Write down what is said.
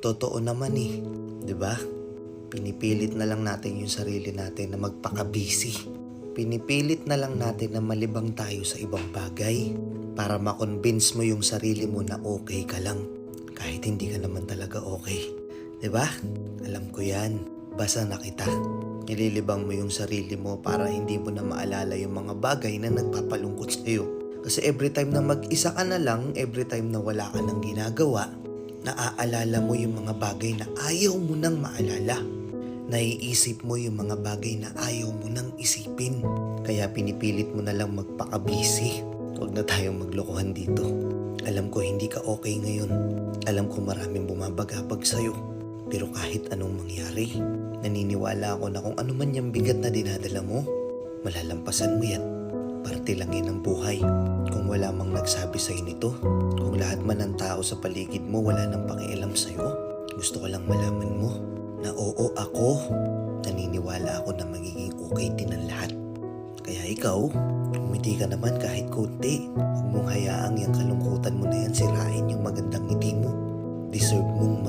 Totoo naman eh, 'di ba? Pinipilit na lang natin yung sarili natin na magpaka-busy. Pinipilit na lang natin na malibang tayo sa ibang bagay para makonvince mo yung sarili mo na okay ka lang kahit hindi ka naman talaga okay. 'Di ba? Alam ko yan. Basa na kita. Nililibang mo yung sarili mo para hindi mo na maalala yung mga bagay na nagpapalungkot sa'yo. Kasi every time na mag-isa ka na lang, every time na wala ka nang ginagawa, naaalala mo yung mga bagay na ayaw mo nang maalala. Naiisip mo yung mga bagay na ayaw mo nang isipin. Kaya pinipilit mo na lang magpaka-busy. Huwag na tayong maglokohan dito. Alam ko hindi ka okay ngayon. Alam ko maraming bumabagabag sa'yo. Pero kahit anong mangyari, naniniwala ako na kung ano man yung bigat na dinadala mo, malalampasan mo yan. Parte lang yan ng buhay. Kung wala mang nagsabi sa'yo nito, kung lahat man ng tao sa paligid mo wala nang pakialam sa'yo, gusto ko lang malaman mo na oo ako, naniniwala ako na magiging okay din ang lahat. Kaya ikaw, umiti ka naman kahit konti. Huwag mong hayaang yung kalungkutan mo na yan sirain yung magandang ngiti mo. Deserve mong